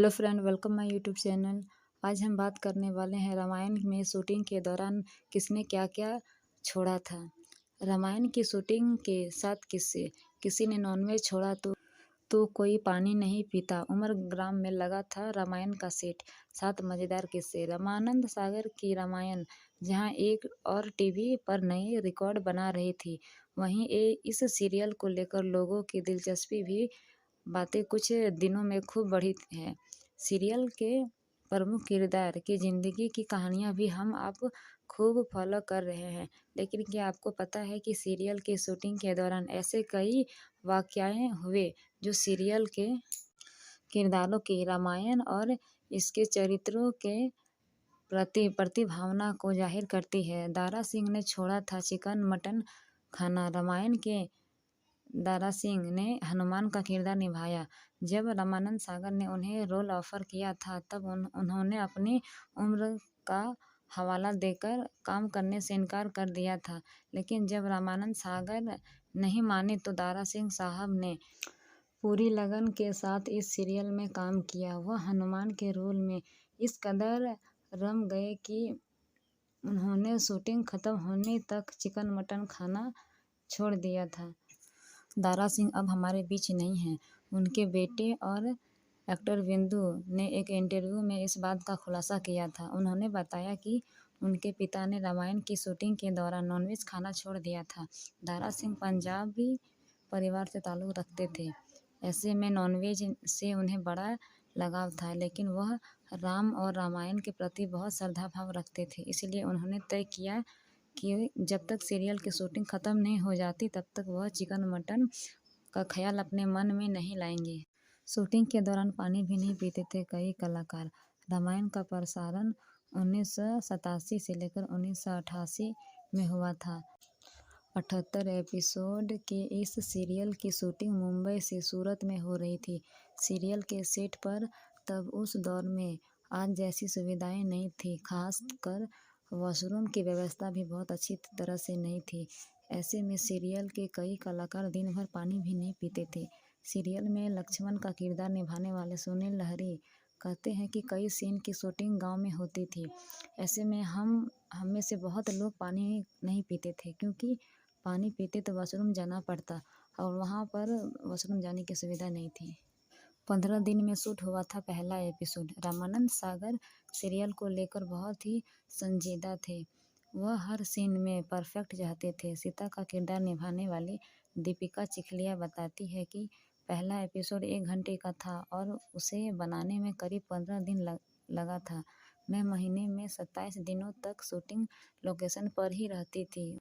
Hello friend, welcome my YouTube channel. आज हम बात करने वाले हैं रामायण में शूटिंग के दौरान किसने क्या क्या छोड़ा था। रामायण की शूटिंग के 7 किस्से। किसी ने नॉनवेज छोड़ा तो कोई पानी नहीं पीता। उमर ग्राम में लगा था रामायण का सेट। 7 मज़ेदार किस्से। रामानंद सागर की रामायण जहां एक और टीवी पर नए रिकॉर्ड बना रही थी, वहीं इस सीरियल को लेकर लोगों की दिलचस्पी भी बातें कुछ दिनों में खूब बढ़ी है। सीरियल के प्रमुख किरदार की ज़िंदगी की कहानियां भी हम आप खूब फॉलो कर रहे हैं। लेकिन क्या आपको पता है कि सीरियल की शूटिंग के दौरान ऐसे कई वाक़याएं हुए जो सीरियल के किरदारों की, रामायण और इसके चरित्रों के प्रति प्रतिभावना को जाहिर करती है। दारा सिंह ने छोड़ा था चिकन मटन खाना। रामायण के दारा सिंह ने हनुमान का किरदार निभाया। जब रामानंद सागर ने उन्हें रोल ऑफर किया था तब उन्होंने अपनी उम्र का हवाला देकर काम करने से इनकार कर दिया था। लेकिन जब रामानंद सागर नहीं माने तो दारा सिंह साहब ने पूरी लगन के साथ इस सीरियल में काम किया। वह हनुमान के रोल में इस कदर रम गए कि उन्होंने शूटिंग खत्म होने तक चिकन मटन खाना छोड़ दिया था। दारा सिंह अब हमारे बीच नहीं हैं। उनके बेटे और एक्टर विंदु ने एक इंटरव्यू में इस बात का खुलासा किया था। उन्होंने बताया कि उनके पिता ने रामायण की शूटिंग के दौरान नॉनवेज खाना छोड़ दिया था। दारा सिंह पंजाबी परिवार से ताल्लुक़ रखते थे, ऐसे में नॉनवेज से उन्हें बड़ा लगाव था। लेकिन वह राम और रामायण के प्रति बहुत श्रद्धा भाव रखते थे, इसलिए उन्होंने तय किया कि जब तक सीरियल की शूटिंग ख़त्म नहीं हो जाती तब तक वह चिकन मटन का ख्याल अपने मन में नहीं लाएंगे। शूटिंग के दौरान पानी भी नहीं पीते थे कई कलाकार। रामायण का प्रसारण 1987 से लेकर 1988 में हुआ था। 78 एपिसोड के इस सीरियल की शूटिंग मुंबई से सूरत में हो रही थी। सीरियल के सेट पर तब उस दौर में आज जैसी सुविधाएं नहीं थी, खासकर वॉशरूम की व्यवस्था भी बहुत अच्छी तरह से नहीं थी। ऐसे में सीरियल के कई कलाकार दिन भर पानी भी नहीं पीते थे। सीरियल में लक्ष्मण का किरदार निभाने वाले सुनील लहरी कहते हैं कि कई सीन की शूटिंग गांव में होती थी। ऐसे में हम में से बहुत लोग पानी नहीं पीते थे, क्योंकि पानी पीते तो वॉशरूम जाना पड़ता और वहाँ पर वॉशरूम जाने की सुविधा नहीं थी। 15 दिन में शूट हुआ था पहला एपिसोड। रामानंद सागर सीरियल को लेकर बहुत ही संजीदा थे। वह हर सीन में परफेक्ट चाहते थे। सीता का किरदार निभाने वाली दीपिका चिखलिया बताती है कि पहला एपिसोड 1 घंटे का था और उसे बनाने में करीब 15 दिन लगा था। मैं महीने में 27 दिनों तक शूटिंग लोकेशन पर ही रहती थी।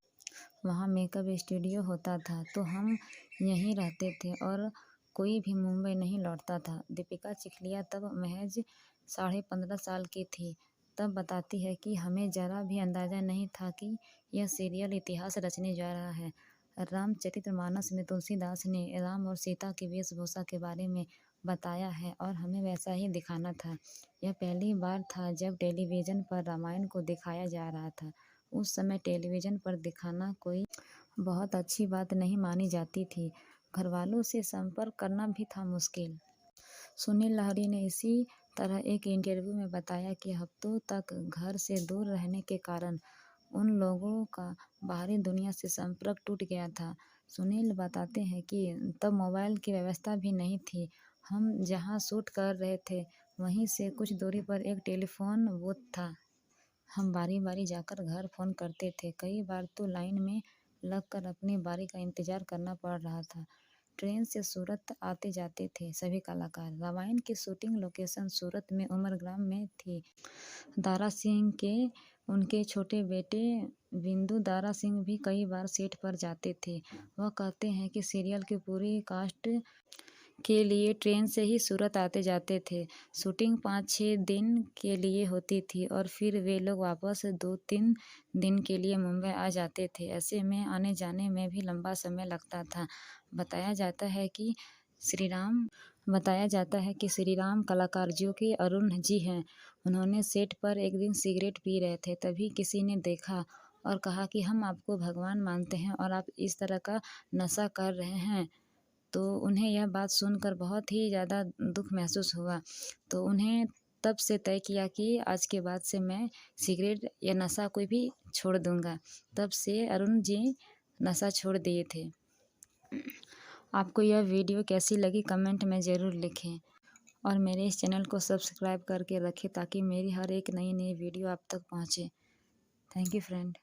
वहाँ मेकअप स्टूडियो होता था तो हम यहीं रहते थे और कोई भी मुंबई नहीं लौटता था। दीपिका चिखलिया तब महज 15.5 साल की थी। तब बताती है कि हमें ज़रा भी अंदाज़ा नहीं था कि यह सीरियल इतिहास रचने जा रहा है। रामचरितमानस में तुलसीदास ने राम और सीता की वेशभूषा के बारे में बताया है और हमें वैसा ही दिखाना था। यह पहली बार था जब टेलीविज़न पर रामायण को दिखाया जा रहा था। उस समय टेलीविज़न पर दिखाना कोई बहुत अच्छी बात नहीं मानी जाती थी। घरवालों से संपर्क करना भी था मुश्किल। सुनील लहरी ने इसी तरह एक इंटरव्यू में बताया कि हफ्तों तक घर से दूर रहने के कारण उन लोगों का बाहरी दुनिया से संपर्क टूट गया था। सुनील बताते हैं कि तब मोबाइल की व्यवस्था भी नहीं थी। हम जहां शूट कर रहे थे वहीं से कुछ दूरी पर एक टेलीफोन बूथ था। हम बारी बारी जाकर घर फ़ोन करते थे। कई बार तो लाइन में लगकर अपनी बारी का इंतज़ार करना पड़ रहा था। ट्रेन से सूरत आते जाते थे सभी कलाकार। रामायण की शूटिंग लोकेशन सूरत में उमरग्राम में थी। दारा सिंह के उनके छोटे बेटे विंदु दारा सिंह भी कई बार सेट पर जाते थे। वह कहते हैं कि सीरियल की पूरी कास्ट के लिए ट्रेन से ही सूरत आते जाते थे। शूटिंग 5-6 दिन के लिए होती थी और फिर वे लोग वापस 2-3 दिन के लिए मुंबई आ जाते थे। ऐसे में आने जाने में भी लंबा समय लगता था। बताया जाता है कि श्रीराम कलाकार जो कि अरुण जी हैं, उन्होंने सेट पर एक दिन सिगरेट पी रहे थे। तभी किसी ने देखा और कहा कि हम आपको भगवान मानते हैं और आप इस तरह का नशा कर रहे हैं तो उन्हें यह बात सुनकर बहुत ही ज़्यादा दुःख महसूस हुआ। तो उन्हें तब से तय किया कि आज के बाद से मैं सिगरेट या नशा कोई भी छोड़ दूँगा। तब से अरुण जी नशा छोड़ दिए थे। आपको यह वीडियो कैसी लगी कमेंट में ज़रूर लिखें और मेरे इस चैनल को सब्सक्राइब करके रखें ताकि मेरी हर एक नई वीडियो आप तक पहुँचे। Thank you friend.